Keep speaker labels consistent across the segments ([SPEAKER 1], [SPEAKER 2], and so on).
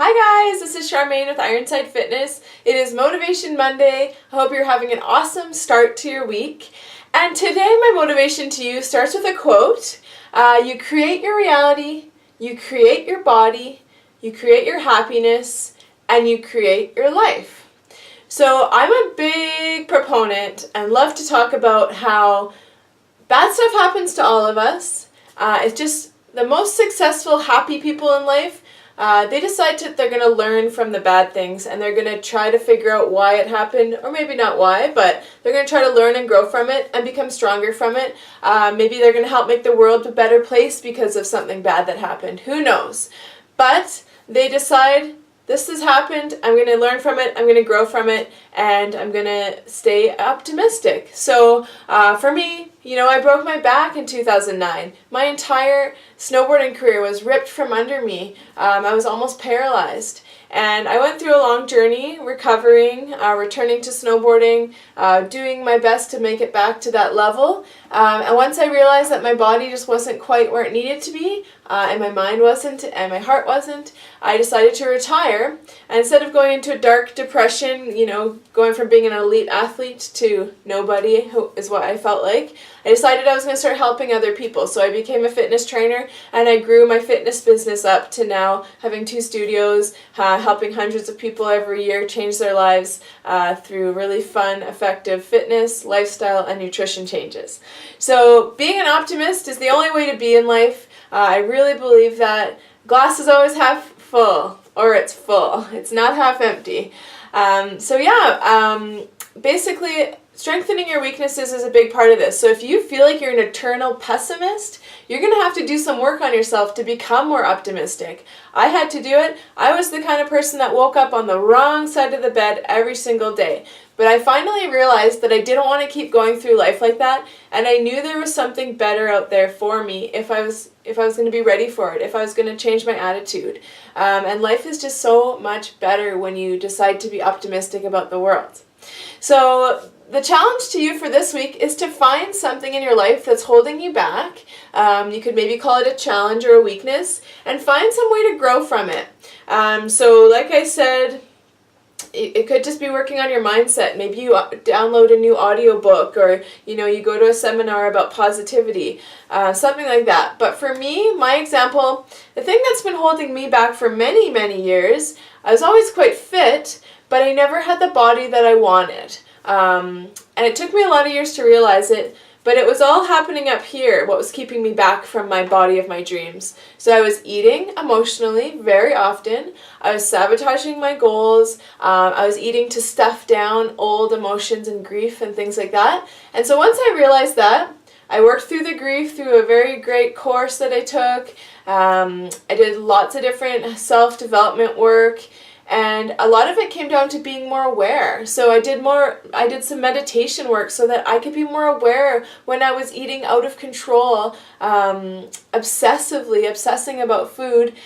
[SPEAKER 1] Hi guys, this is Charmaine with Ironside Fitness. It is Motivation Monday. I hope you're having an awesome start to your week. And today my motivation to you starts with a quote. You create your reality, you create your body, you create your happiness, and you create your life. So I'm a big proponent and love to talk about how bad stuff happens to all of us. It's just the most successful, happy people in life. They decide they're going to learn from the bad things and they're going to try to figure out why it happened, or maybe not why, but they're going to try to learn and grow from it and become stronger from it. Maybe they're going to help make the world a better place because of something bad that happened. Who knows? But they decide, this has happened, I'm going to learn from it, I'm going to grow from it, and I'm going to stay optimistic. So for me, I broke my back in 2009. My entire snowboarding career was ripped from under me. I was almost paralyzed. And I went through a long journey, recovering, returning to snowboarding, doing my best to make it back to that level. And once I realized that my body just wasn't quite where it needed to be, and my mind wasn't, and my heart wasn't, I decided to retire. And instead of going into a dark depression, going from being an elite athlete to nobody, who is what I felt like, I decided I was going to start helping other people. So I became a fitness trainer, and I grew my fitness business up to now having 2 studios, helping hundreds of people every year change their lives through really fun, effective fitness, lifestyle, and nutrition changes. So being an optimist is the only way to be in life. I really believe that glass is always half full, or it's full. It's not half empty. Basically, strengthening your weaknesses is a big part of this. So if you feel like you're an eternal pessimist, you're going to have to do some work on yourself to become more optimistic. I had to do it. I was the kind of person that woke up on the wrong side of the bed every single day. But I finally realized that I didn't want to keep going through life like that, and I knew there was something better out there for me if I was going to be ready for it, if I was going to change my attitude. And life is just so much better when you decide to be optimistic about the world. So the challenge to you for this week is to find something in your life that's holding you back. You could maybe call it a challenge or a weakness, and find some way to grow from it. So like I said, it could just be working on your mindset. Maybe you download a new audiobook, or you go to a seminar about positivity, something like that. But for me, my example, the thing that's been holding me back for many, many years, I was always quite fit, but I never had the body that I wanted. And it took me a lot of years to realize it, but it was all happening up here, what was keeping me back from my body of my dreams. So I was eating emotionally very often. I was sabotaging my goals. I was eating to stuff down old emotions and grief and things like that. And so once I realized that, I worked through the grief through a very great course that I took. I did lots of different self-development work. And a lot of it came down to being more aware. So I did some meditation work so that I could be more aware when I was eating out of control, obsessing about food,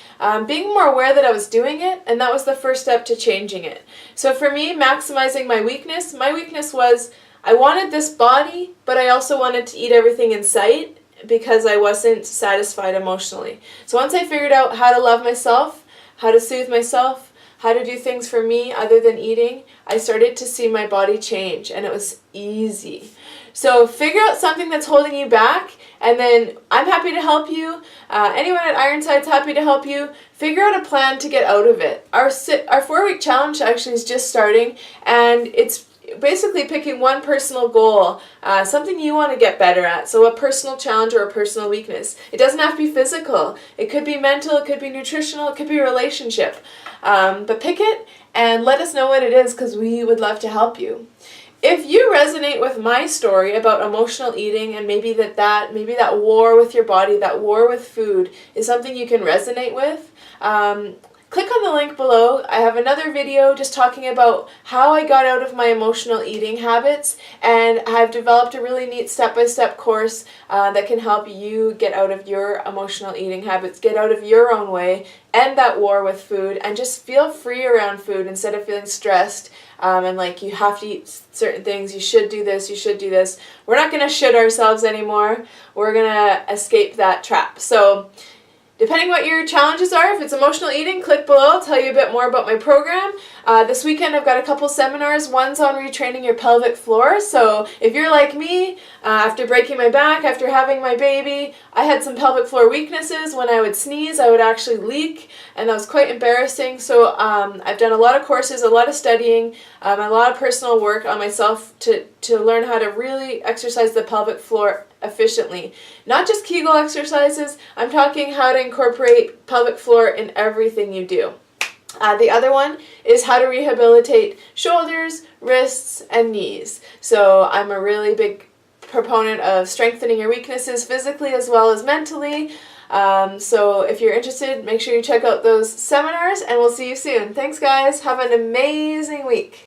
[SPEAKER 1] being more aware that I was doing it, and that was the first step to changing it. So for me, maximizing my weakness was I wanted this body, but I also wanted to eat everything in sight because I wasn't satisfied emotionally. So once I figured out how to love myself, how to soothe myself, how to do things for me other than eating, I started to see my body change, and it was easy. So figure out something that's holding you back, and then I'm happy to help you. Anyone at Ironside's happy to help you. Figure out a plan to get out of it. Our 4-week challenge actually is just starting, and it's basically picking one personal goal, something you want to get better at. So a personal challenge or a personal weakness. It doesn't have to be physical. It could be mental, it could be nutritional, it could be a relationship. But pick it and let us know what it is, because we would love to help you. If you resonate with my story about emotional eating, and maybe that war with your body, that war with food is something you can resonate with, click on the link below. I have another video just talking about how I got out of my emotional eating habits, and I've developed a really neat step-by-step course that can help you get out of your emotional eating habits, get out of your own way, end that war with food, and just feel free around food instead of feeling stressed and like you have to eat certain things, you should do this, you should do this. We're not going to should ourselves anymore. We're going to escape that trap. So depending what your challenges are, if it's emotional eating, click below. I'll tell you a bit more about my program. This weekend I've got a couple seminars. One's on retraining your pelvic floor. So if you're like me, after breaking my back, after having my baby, I had some pelvic floor weaknesses. When I would sneeze, I would actually leak, and that was quite embarrassing. So I've done a lot of courses, a lot of studying, a lot of personal work on myself to learn how to really exercise the pelvic floor efficiently. Not just Kegel exercises, I'm talking how to incorporate pelvic floor in everything you do. The other one is how to rehabilitate shoulders, wrists, and knees. So I'm a really big proponent of strengthening your weaknesses physically as well as mentally. So if you're interested, make sure you check out those seminars, and we'll see you soon. Thanks, guys. Have an amazing week.